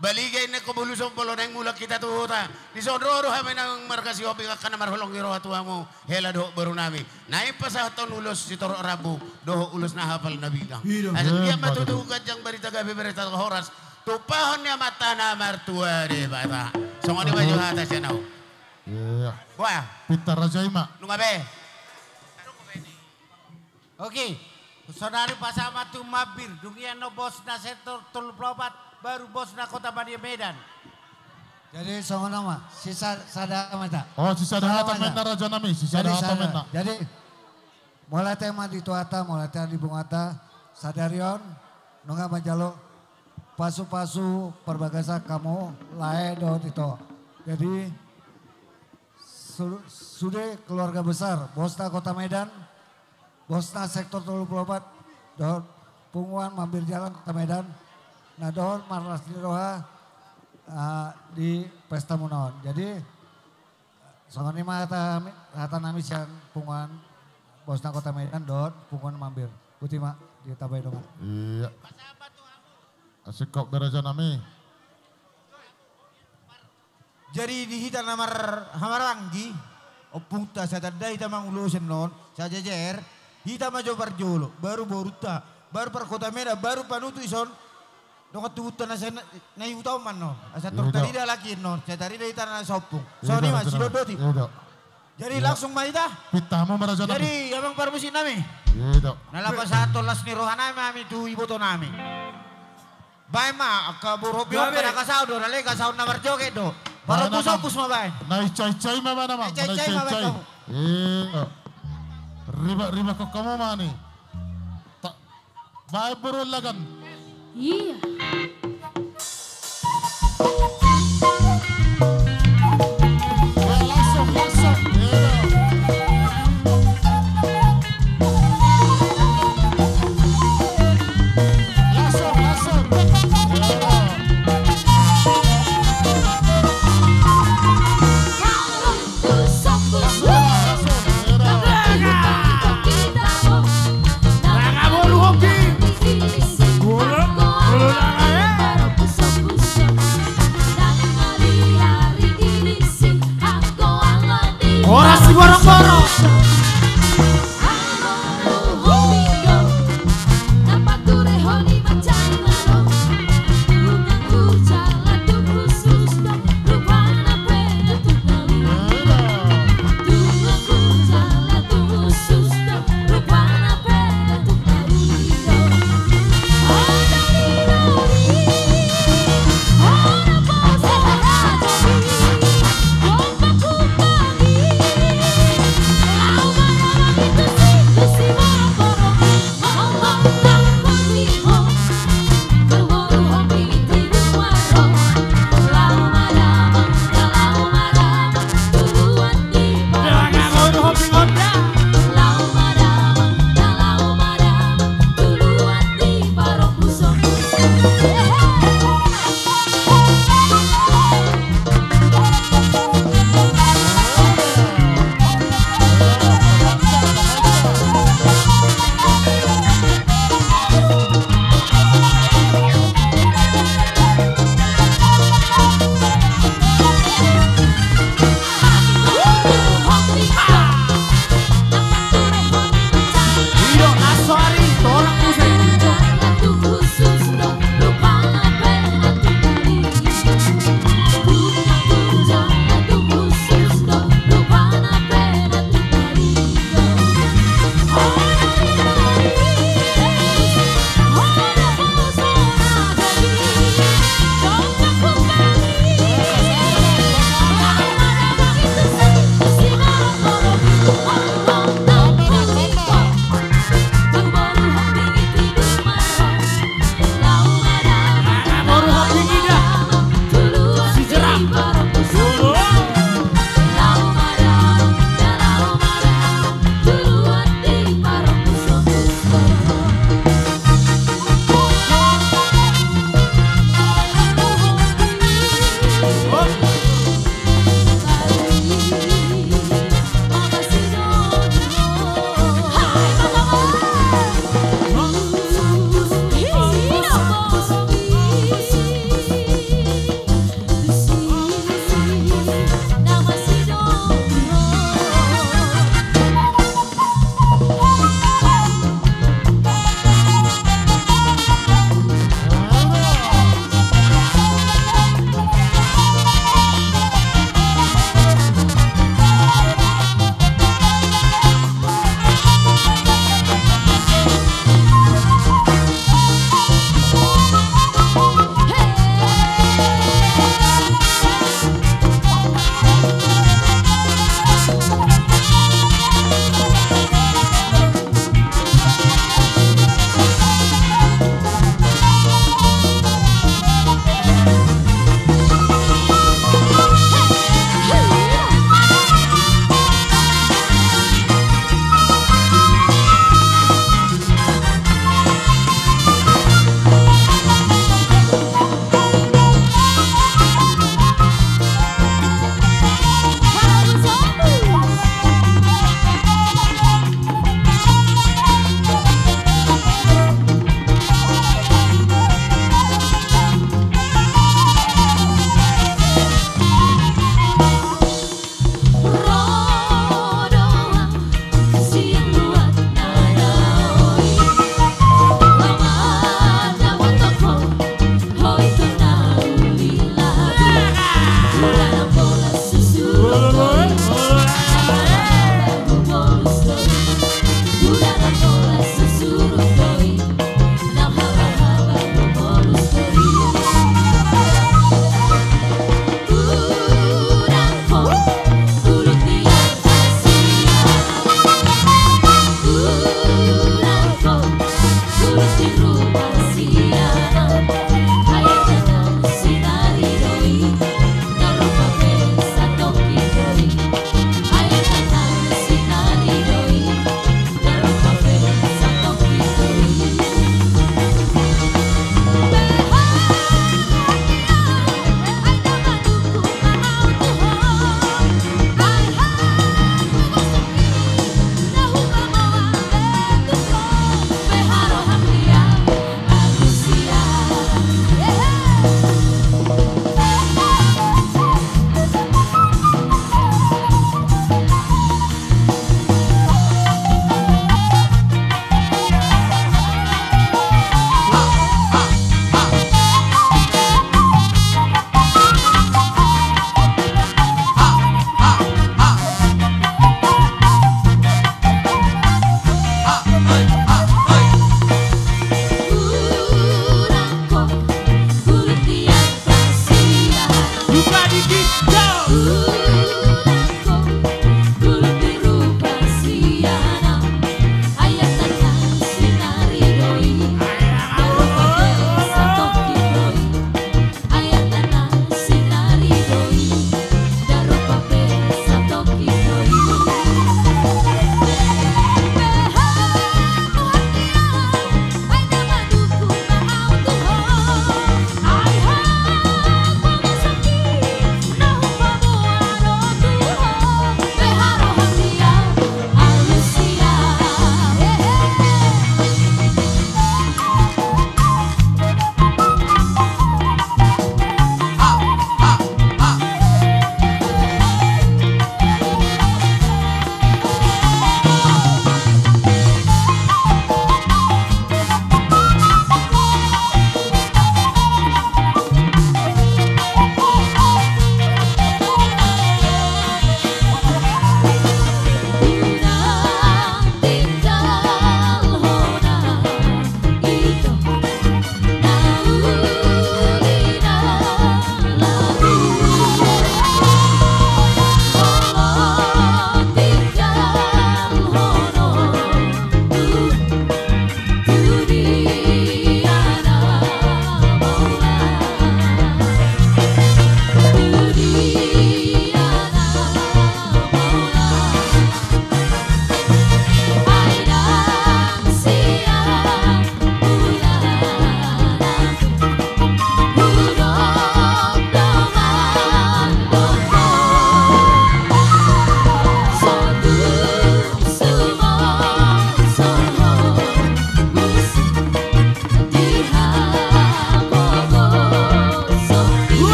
Baligay na kubulusong polo na yung mulak kita tuhuta. Di sonro kami ng markasi hobi ka na marhulong iro hatuwa mo. Hela doho baru nami. Naip pa sa haton ulos si Toro Rabu. Doho ulos na hapal na bilang. Asal dia matutukat yung barita gabi berita ng horas. Tupahon niya mata na martua di bata. So nga di ba yung hata siya na ho? Iya. Wah. Pintar aja ima. Nungabe. Oke. Saudari pasama tu mabir. Dungian no bos na sektor Tulupropat. Baru bos na kota Badia Medan. Jadi songo nama sisa sada mata. Oh sisa dah hata mena raja nami. Sisa dah hata mena. Jadi mulai tema di tuata, mulai tema di bungata, sadarion, nunga majalo, pasu-pasu perbagasa kamu lae do itu. Jadi sudah keluarga besar, bosna kota Medan, bosna sektor 24, do punguan mampir jalan kota Medan. Nah dohon marlas di roha di pesta munaon. Jadi songon lima hata nami siang punguan bosna kota Medan dohon punguan mampir. Butima di tabai dongan. Iya. Asik kok beraja nami. Jadi di hita namar hamaranggi opungta sa tadda hita mangulusen non sa jejer hita majo barjolo baru boruta baru per kota Medan baru panutu ison. Dongat tuhutan na sa na utaw man no. Asa tortarida lagi no. Sa tarida ita na sopung. So ni mas sidodoti. Jadi langsung maita. Pita mo maraja nami. Jadi abang permusin nami. Iya. Nalapas sa tolas ni rohanay mami tu iboto nami. Bay ma ka burobyo kada kasaw do nalay kasaw na marjoke do. Para pusok mabay. Nai cai-cai ma mana ma. Cai mabay kamu. Iya. Riba kok kamu mani. Tak bay burul lagan. Iya. Oras di borong-borong.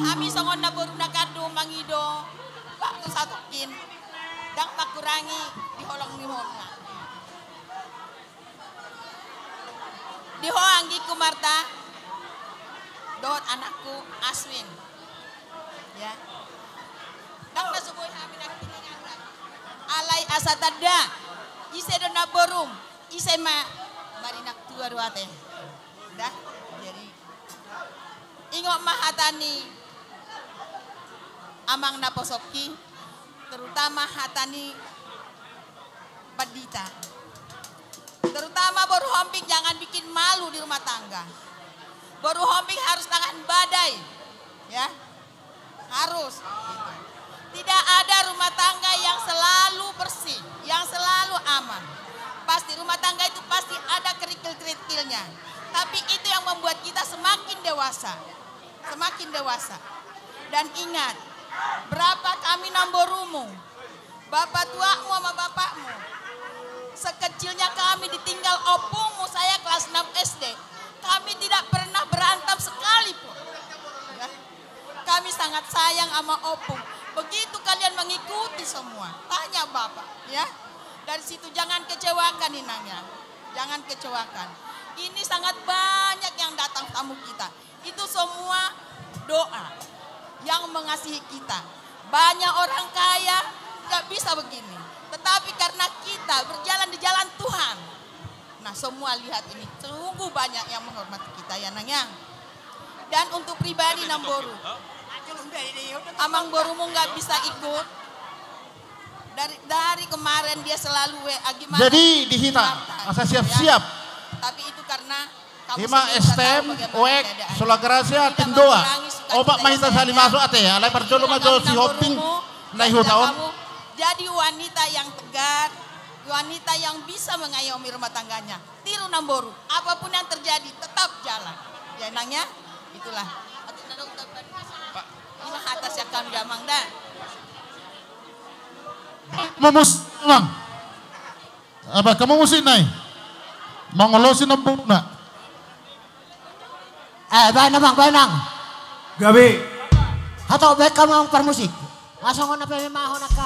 Kami songon na baru nakado mangido. Bakto satukin. Dang makurangi diholong ni Hona. Dihoanggi ku Marta. Dot anakku Aswin. Ya. Dang nasuboy kami nakitingan. Alay asatada. Ise do na borum. Ise ma marinak tua ruate. Dah. Jadi ingok mahatani amang naposoki terutama hatani Badita. Terutama baru homping jangan bikin malu di rumah tangga. Baru homping harus tahan badai. Ya. Harus. Gitu. Tidak ada rumah tangga yang selalu bersih, yang selalu aman. Pasti rumah tangga itu pasti ada kerikil-kerikilnya. Tapi itu yang membuat kita semakin dewasa. Semakin dewasa. Dan ingat, berapa kami namborumu, bapak tuamu sama bapakmu. Sekecilnya kami ditinggal opungmu, saya kelas 6 SD. Kami tidak pernah berantem sekalipun. Ya. Kami sangat sayang sama opung. Begitu kalian mengikuti semua, tanya bapak. Ya. Dari situ jangan kecewakan Inangnya. Jangan kecewakan. Ini sangat banyak yang datang tamu kita. Itu semua doa yang mengasihi kita. Banyak orang kaya gak bisa begini. Tetapi karena kita berjalan di jalan Tuhan. Nah semua lihat ini. Sungguh banyak yang menghormati kita ya Nang. Dan untuk pribadi Namboru. Amang Borumu gak bisa ikut. Dari kemarin dia selalu gimana. Jadi dihita. Asa siap-siap. Tapi itu karena Ima STM, OEK, Sulagracia, Tindoa. Obat mahita sali masuk ate ya. Alay percolo majo si hopping. Nai hutaon. Jadi wanita yang tegar, wanita yang bisa mengayomi rumah tangganya. Tiru Namboru, apapun yang terjadi tetap jalan. Ya Nangnya, itulah. Ini atas yang kami damang dah. Mamus, Mang. Apa kamu musik nai? Mangolosin ang bukna. Banang. Gabi. Hato baik kamu ang permusik. Asongon na pemahon na ka.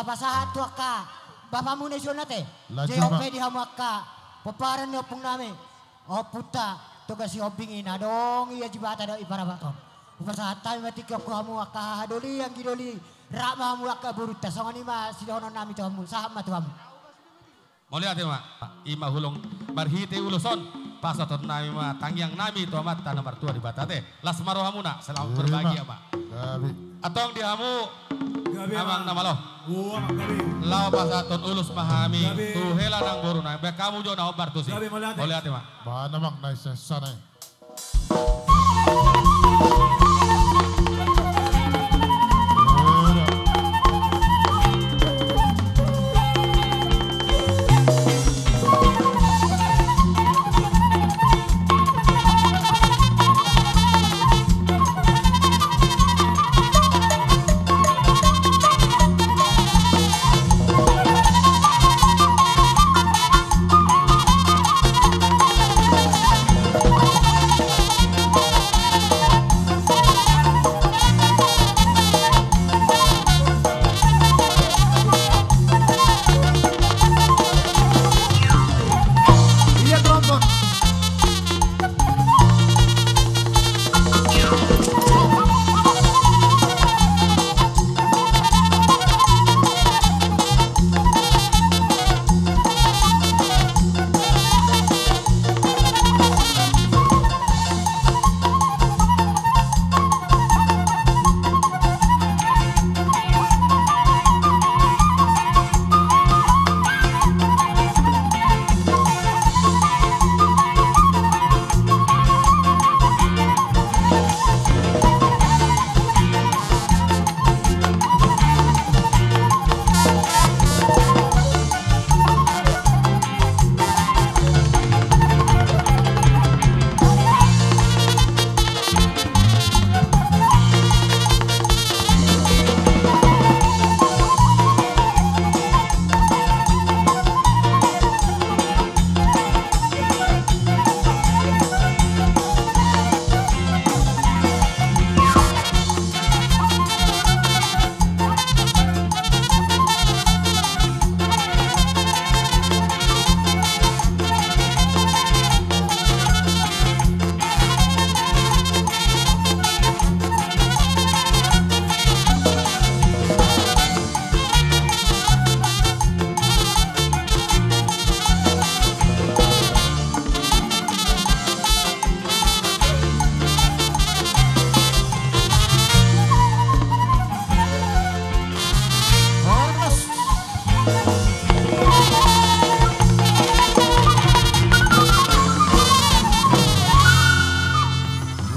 Pasahat tuak ka, bapamu na isun nate, JOP di hamak ka, paparan ni opong nami, o puta, tugas si oping ina dong, iya jibata daw iparabaton. Pasahat tayo matik ako hamu ka, hadoli ang gidoli, rama hamu ka buruta, so nima si donon nami to hamu, saham matu hamu. Muli ate ma, ima hulong marhite uluson, pasatot nami ma, tangyang nami to amat tanah martua di batate, las maro hamu na, selamat berbagi ama. Atong di hamu, amang namalo. Lao pasaton ulus mahami tuhela nang boru na be kamu jo na obar tusi boleh ate ma ba namang nai sana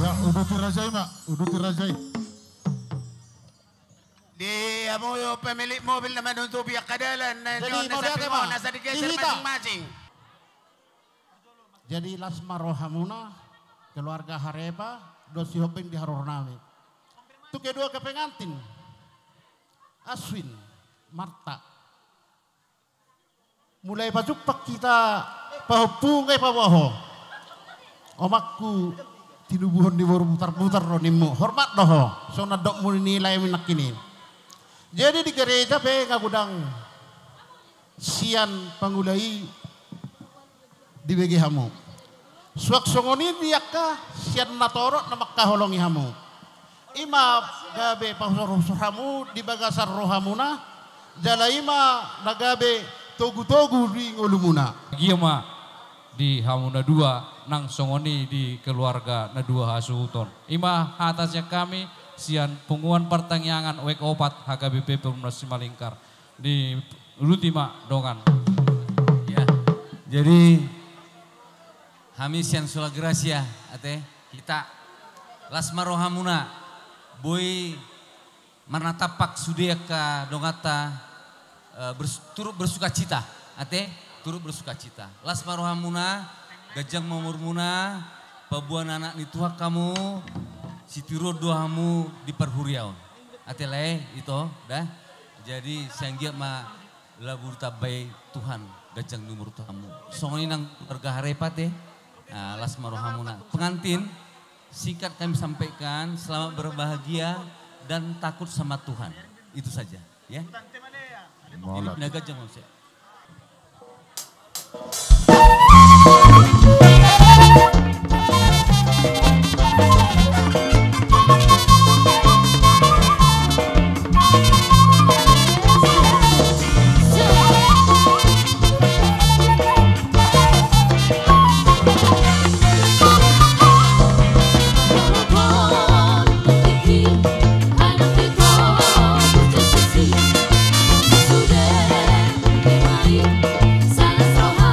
Ya, uduti Rajai, Mak. Uduti Rajai. Di mo pemilik mobil naman untuk pihak kadalan na Jadi, nasa mau lihat, Pimo, Pak? nasa digeser Dihita. masing-masing. Jadi lasma rohamuna, keluarga Hareba, dosi hoping di Harornami. Itu kedua ke pengantin. Aswin, Marta. Mulai pajupak kita pahupungai pawaho. Omakku tinubuhon di baru putar-putar ronimu. Hormat doho. So nadok mu nilai minak ini. Jadi di gereja pe ngagudang sian pangulai di begi hamu. Suak songoni diaka sian natorot na makaholongi hamu. Ima gabe pahusor hamu di bagasar rohamuna. Jala ima nagabe togu-togu di ngolumuna. Giama di hamuna dua nang songoni di keluarga na dua hasuton. Ima atasnya kami sian punguan pertanyaan wek opat HKBP Perumnas Simalingkar di Lutima Dongan. Ya, jadi kami sian sulagrasia ate kita lasma rohamuna boy marnatapak sudeka dongata turut bersuka cita ate turut bersuka cita lasma rohamuna gajang mamurmuna pabuan anak nituhak kamu Sitiro doamu di perhuriaun. Atele itu dah. Jadi sanggia ma labur tabai Tuhan gajang numur tamu. Songoni nang keluarga harepate. Nah, lasma rohamuna. Pengantin singkat kami sampaikan selamat berbahagia dan takut sama Tuhan. Itu saja ya. Ini gajang manusia. Salas roha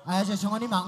Ayo songoni mak